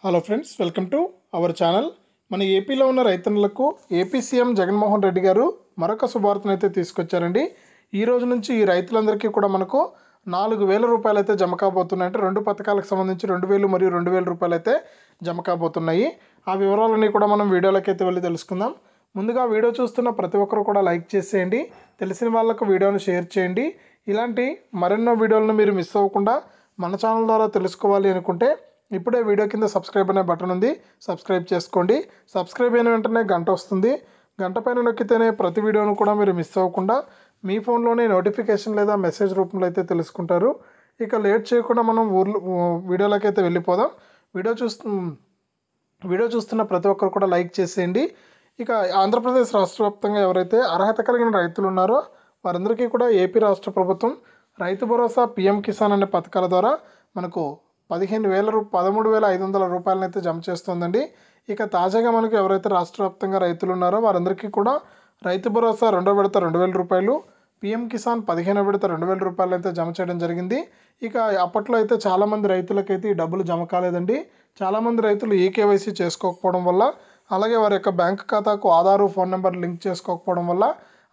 Hello friends, welcome to our channel. మన ఏపీలో ఉన్న రైతన్నలకు ఏపీ సీఎం జగన్మోహన్ రెడ్డి గారు మరొక శుభార్తను అయితే తీసుకొచ్చారండి. ఈ రోజు నుంచి ఈ రైతులందరికీ కూడా మనకు 4,000 రూపాయలు అయితే జమ కాబోతున్నాయి. అంటే రెండు పథకాలకు సంబంధించి 2,000 మరియు 2,000 రూపాయలు అయితే జమ కాబోతున్నాయి. ఆ వివరాలన్నీ కూడా మనం వీడియోలోకి అయితే వెళ్ళి తెలుసుకుందాం. ముందుగా వీడియో చూస్తున్న ప్రతి ఒక్కరు కూడా లైక్ చేసేయండి, తెలిసిన వాళ్ళకు వీడియోను షేర్ చేయండి. ఇలాంటి మరెన్నో వీడియోలను మీరు మిస్ అవ్వకుండా మన ఛానల్ ద్వారా తెలుసుకోవాలి అనుకుంటే ఇప్పుడే వీడియో కింద సబ్స్క్రైబ్ అనే బటన్ ఉంది, సబ్స్క్రైబ్ చేసుకోండి. సబ్స్క్రైబ్ అయిన వెంటనే గంట వస్తుంది. గంట పైన నొక్కితేనే ప్రతి వీడియోను కూడా మీరు మిస్ అవ్వకుండా మీ ఫోన్లోనే నోటిఫికేషన్ లేదా మెసేజ్ రూపంలో అయితే తెలుసుకుంటారు. ఇక లేట్ చేయకుండా మనం వీడియోలోకి అయితే వెళ్ళిపోదాం. వీడియో చూస్తున్న ప్రతి ఒక్కరు కూడా లైక్ చేసేయండి. ఇక ఆంధ్రప్రదేశ్ రాష్ట్ర వ్యాప్తంగా ఎవరైతే అర్హత కలిగిన రైతులు ఉన్నారో వారందరికీ కూడా ఏపీ రాష్ట్ర ప్రభుత్వం రైతు భరోసా, పీఎం కిసాన్ అనే పథకాల ద్వారా మనకు 13,500 రూపాయలను అయితే జమ చేస్తుందండి. ఇక తాజాగా మనకు ఎవరైతే రాష్ట్ర వ్యాప్తంగా రైతులు ఉన్నారో వారందరికీ కూడా రైతు భరోసా 2వ విడత 2,000 రూపాయలు, పీఎం కిసాన్ 15వ విడత 2,000 రూపాయలు అయితే జమ చేయడం జరిగింది. ఇక అప్పట్లో అయితే చాలామంది రైతులకైతే ఈ డబ్బులు జమ కాలేదండి. చాలామంది రైతులు ఈకేవైసీ చేసుకోకపోవడం వల్ల, అలాగే వారి యొక్క బ్యాంక్ ఖాతాకు ఆధారు, ఫోన్ నెంబర్ లింక్ చేసుకోకపోవడం వల్ల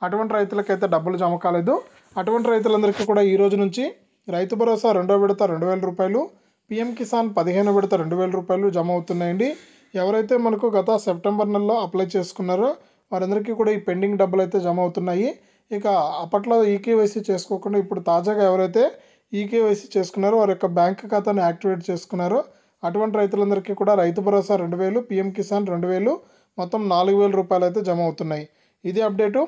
అటువంటి రైతులకైతే డబ్బులు జమ కాలేదు. అటువంటి రైతులందరికీ కూడా ఈ రోజు నుంచి రైతు భరోసా 2వ విడత 2,000 రూపాయలు, పీఎం కిసాన్ 15వ విడత 2,000 రూపాయలు జమ అవుతున్నాయండి. ఎవరైతే మనకు గత సెప్టెంబర్ నెలలో అప్లై చేసుకున్నారో వారందరికీ కూడా ఈ పెండింగ్ డబ్బులు అయితే జమ అవుతున్నాయి. ఇక అప్పట్లో ఈకేవైసీ చేసుకోకుండా ఇప్పుడు తాజాగా ఎవరైతే ఈకేవైసీ చేసుకున్నారో వారి యొక్క బ్యాంక్ ఖాతాను యాక్టివేట్ చేసుకున్నారో అటువంటి రైతులందరికీ కూడా రైతు భరోసా 2,000, పీఎం కిసాన్ 2,000, మొత్తం 4,000 రూపాయలు అయితే జమ అవుతున్నాయి. ఇది అప్డేటు.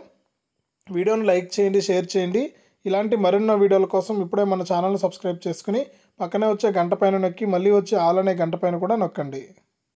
వీడియోను లైక్ చేయండి, షేర్ చేయండి. ఇలాంటి మరెన్నో వీడియోల కోసం ఇప్పుడే మన ఛానల్ని సబ్స్క్రైబ్ చేసుకుని పక్కనే వచ్చే గంట పైన నొక్కి మళ్ళీ వచ్చే ఆల్ అనే గంట పైన కూడా నొక్కండి.